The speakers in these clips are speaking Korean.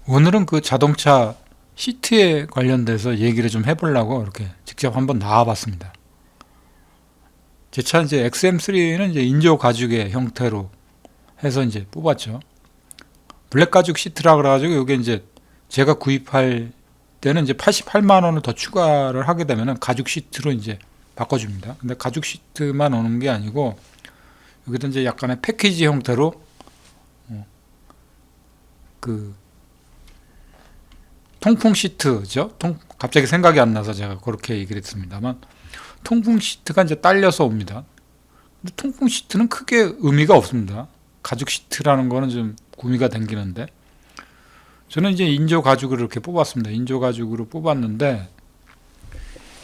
오늘은 그 자동차 시트에 관련돼서 얘기를 좀 해보려고 이렇게 직접 한번 나와봤습니다. 제 차 이제 XM3는 이제 인조 가죽의 형태로 해서 이제 뽑았죠. 블랙 가죽 시트라 그래가지고 이게 이제 제가 구입할 때는 이제 88만 원을 더 추가를 하게 되면은 가죽 시트로 이제 바꿔줍니다. 근데 가죽 시트만 오는 게 아니고 여기도 이제 약간의 패키지 형태로 그 통풍 시트죠. 갑자기 생각이 안 나서 제가 그렇게 얘기를 했습니다만 통풍 시트가 이제 딸려서 옵니다. 근데 통풍 시트는 크게 의미가 없습니다. 가죽 시트라는 거는 좀 구미가 당기는데 저는 이제 인조 가죽을 이렇게 뽑았습니다. 인조 가죽으로 뽑았는데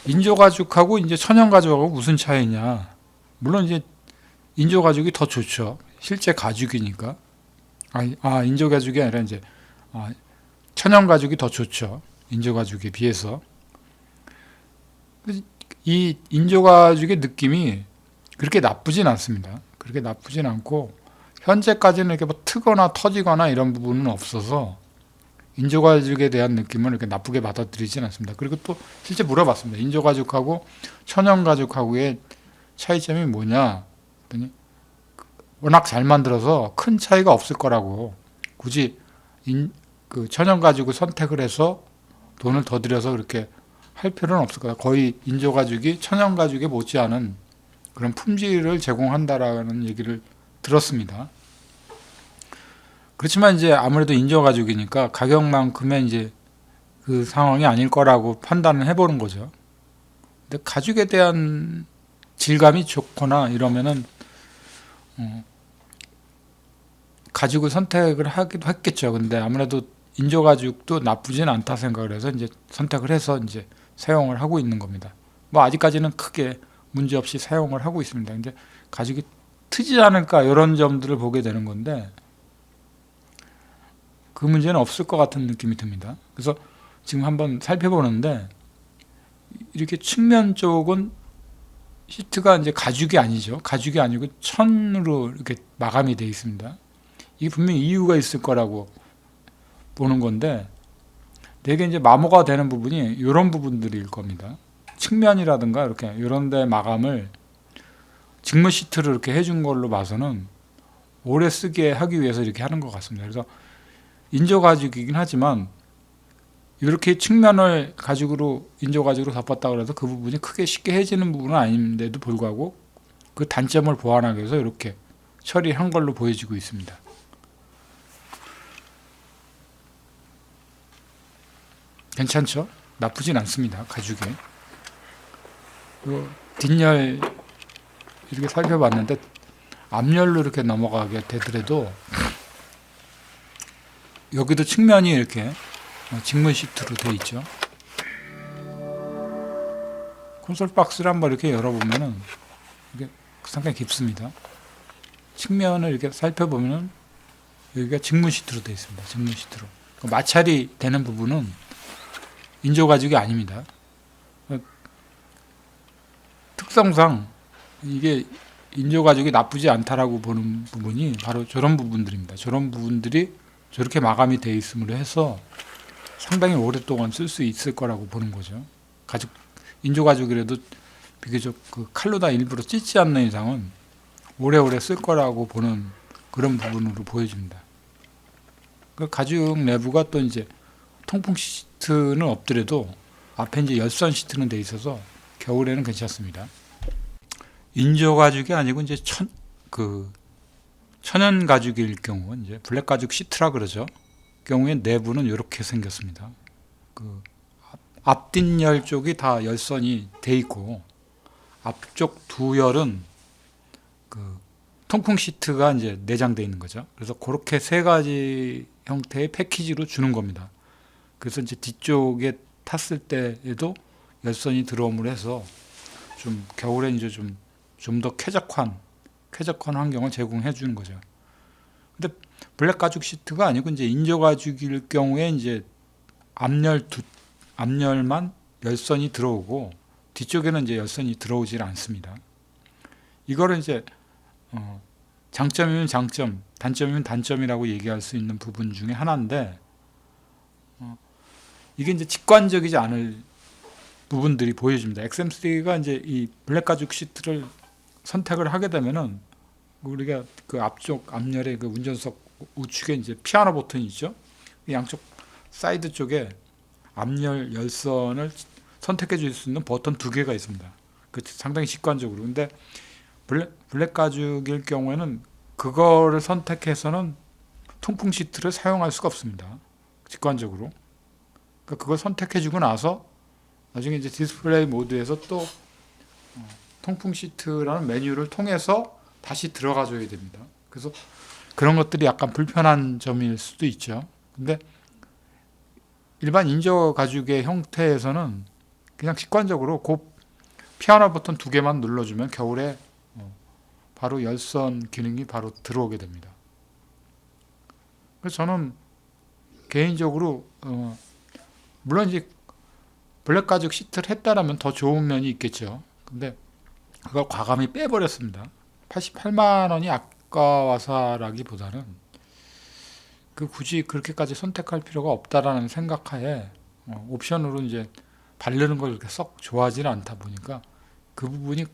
인조 가죽하고 이제 천연 가죽하고 무슨 차이냐? 물론 이제 인조 가죽이 더 좋죠. 실제 가죽이니까. 인조 가죽이 아니라 이제 천연 가죽이 더 좋죠. 인조 가죽에 비해서. 이 인조 가죽의 느낌이 그렇게 나쁘진 않습니다. 그렇게 나쁘진 않고 현재까지는 이렇게 뭐 트거나 터지거나 이런 부분은 없어서 인조 가죽에 대한 느낌을 이렇게 나쁘게 받아들이진 않습니다. 그리고 또 실제 물어봤습니다. 인조 가죽하고 천연 가죽하고의 차이점이 뭐냐? 그랬더니 워낙 잘 만들어서 큰 차이가 없을 거라고 굳이 그 천연 가죽을 선택을 해서 돈을 더 들여서 그렇게 할 필요는 없을 거다. 거의 인조 가죽이 천연 가죽에 못지않은 그런 품질을 제공한다라는 얘기를 들었습니다. 그렇지만 이제 아무래도 인조 가죽이니까 가격만큼의 이제 그 상황이 아닐 거라고 판단을 해보는 거죠. 근데 가죽에 대한 질감이 좋거나 이러면은 가죽을 선택을 하기도 했겠죠. 근데 아무래도 인조 가죽도 나쁘진 않다 생각을 해서 이제 선택을 해서 이제 사용을 하고 있는 겁니다. 뭐 아직까지는 크게 문제 없이 사용을 하고 있습니다. 근데 가죽이 트지 않을까 이런 점들을 보게 되는 건데 그 문제는 없을 것 같은 느낌이 듭니다. 그래서 지금 한번 살펴보는데 이렇게 측면 쪽은 시트가 이제 가죽이 아니죠. 가죽이 아니고 천으로 이렇게 마감이 되어 있습니다. 이게 분명히 이유가 있을 거라고 보는 건데 되게 이제 마모가 되는 부분이 이런 부분들일 겁니다. 측면이라든가 이렇게 이런 데 마감을 직물 시트를 이렇게 해준 걸로 봐서는 오래 쓰게 하기 위해서 이렇게 하는 것 같습니다. 그래서 인조 가죽이긴 하지만 이렇게 측면을 가죽으로 인조 가죽으로 덮었다 그래서 그 부분이 크게 쉽게 해지는 부분은 아닌데도 불구하고 그 단점을 보완하기 위해서 이렇게 처리한 걸로 보여지고 있습니다. 괜찮죠? 나쁘진 않습니다. 가죽에. 뒷열 이렇게 살펴봤는데 앞열로 이렇게 넘어가게 되더라도 여기도 측면이 이렇게 직물 시트로 되어 있죠. 콘솔 박스를 한번 이렇게 열어보면은 이게 상당히 깊습니다. 측면을 이렇게 살펴보면은 여기가 직물 시트로 되어 있습니다. 직물 시트로. 마찰이 되는 부분은 인조 가죽이 아닙니다. 특성상 이게 인조 가죽이 나쁘지 않다라고 보는 부분이 바로 저런 부분들입니다. 저런 부분들이 저렇게 마감이 되어 있음으로 해서 상당히 오랫동안 쓸 수 있을 거라고 보는 거죠. 인조 가죽이라도 비교적 그 칼로다 일부러 찢지 않는 이상은 오래오래 쓸 거라고 보는 그런 부분으로 보여집니다. 그 가죽 내부가 또 이제 통풍 시트는 없더라도 앞에 이제 열선 시트는 돼 있어서 겨울에는 괜찮습니다. 인조 가죽이 아니고 이제 천연 가죽일 경우 이제 블랙 가죽 시트라 그러죠. 경우에 내부는 이렇게 생겼습니다. 그 앞뒷열 쪽이 다 열선이 돼 있고 앞쪽 두 열은 그 통풍 시트가 이제 내장돼 있는 거죠. 그래서 그렇게 세 가지 형태의 패키지로 주는 겁니다. 그래서 이제 뒤쪽에 탔을 때에도 열선이 들어옴으로 해서 좀 겨울에 이제 좀 더 쾌적한 환경을 제공해 주는 거죠. 근데 블랙 가죽 시트가 아니고 이제 인조 가죽일 경우에 이제 앞열만 열선이 들어오고 뒤쪽에는 이제 열선이 들어오질 않습니다. 이거를 이제 장점이면 장점, 단점이면 단점이라고 얘기할 수 있는 부분 중에 하나인데 이게 이제 직관적이지 않을 부분들이 보여집니다. XM3가 이제 이 블랙 가죽 시트를 선택을 하게 되면은 우리가 그 앞쪽 앞열의 그 운전석 우측에 이제 피아노 버튼이 있죠. 양쪽 사이드 쪽에 앞열 열선을 선택해 줄 수 있는 버튼 두 개가 있습니다. 그 상당히 직관적으로. 근데 블랙 가죽일 경우에는 그거를 선택해서는 통풍 시트를 사용할 수가 없습니다. 직관적으로. 그러니까 그걸 선택해 주고 나서 나중에 이제 디스플레이 모드에서 또 통풍 시트라는 메뉴를 통해서 다시 들어가 줘야 됩니다. 그래서 그런 것들이 약간 불편한 점일 수도 있죠. 근데 일반 인조 가죽의 형태에서는 그냥 직관적으로 그 피아노 버튼 두 개만 눌러주면 겨울에 바로 열선 기능이 바로 들어오게 됩니다. 그래서 저는 개인적으로 물론 이제 블랙 가죽 시트를 했다라면 더 좋은 면이 있겠죠. 근데 그걸 과감히 빼버렸습니다. 88만 원이 아까워서라기보다는 그 굳이 그렇게까지 선택할 필요가 없다라는 생각하에 옵션으로 이제 바르는 걸 그렇게 썩 좋아하지는 않다 보니까 그 부분이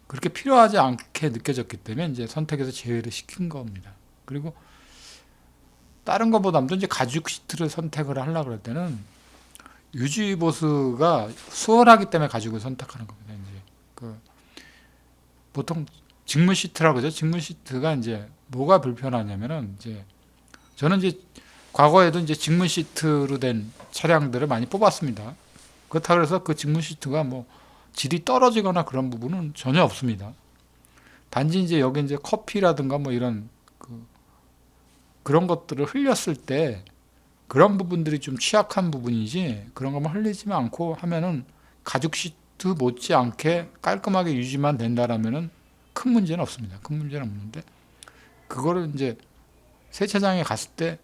그렇게 필요하지 않게 느껴졌기 때문에 이제 선택해서 제외를 시킨 겁니다. 그리고 다른 것보다도 이제 가죽 시트를 선택을 하려고 그럴 때는 유지 보수가 수월하기 때문에 가죽을 선택하는 겁니다. 이제 그 보통 직물 시트라고 그러죠. 직물 시트가 이제 뭐가 불편하냐면은 이제 저는 이제 과거에도 이제 직물 시트로 된 차량들을 많이 뽑았습니다. 그렇다고 해서 그 직물 시트가 뭐 질이 떨어지거나 그런 부분은 전혀 없습니다. 단지 이제 여기 이제 커피라든가 뭐 이런 그런 것들을 흘렸을 때 그런 부분들이 좀 취약한 부분이지 그런 것만 흘리지만 않고 하면은 가죽 시트 못지않게 깔끔하게 유지만 된다라면은 큰 문제는 없습니다. 큰 문제는 없는데 그거를 이제 세차장에 갔을 때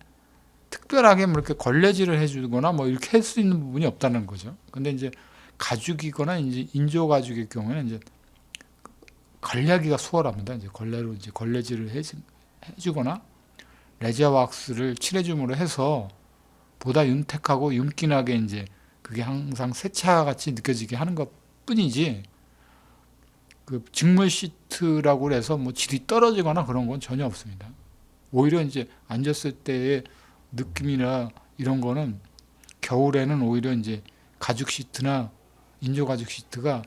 특별하게 뭐 이렇게 걸레질을 해주거나 뭐 이렇게 할 수 있는 부분이 없다는 거죠. 근데 이제 가죽이거나 이제 인조 가죽의 경우에는 이제 관리하기가 수월합니다. 이제 걸레로 이제 걸레질을 해주거나 레저 왁스를 칠해줌으로 해서 보다 윤택하고 윤기나게 이제 그게 항상 세차 같이 느껴지게 하는 것 뿐이지 그 직물 시트라고 해서 뭐 질이 떨어지거나 그런 건 전혀 없습니다. 오히려 이제 앉았을 때의 느낌이나 이런 거는 겨울에는 오히려 이제 가죽 시트나 인조 가죽 시트가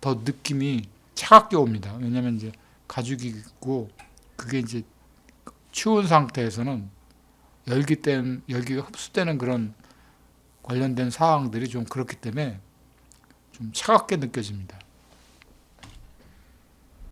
더 느낌이 차갑게 옵니다. 왜냐하면 이제 가죽이 있고 그게 이제 추운 상태에서는 열기가 흡수되는 그런 관련된 사항들이 좀 그렇기 때문에 좀 차갑게 느껴집니다.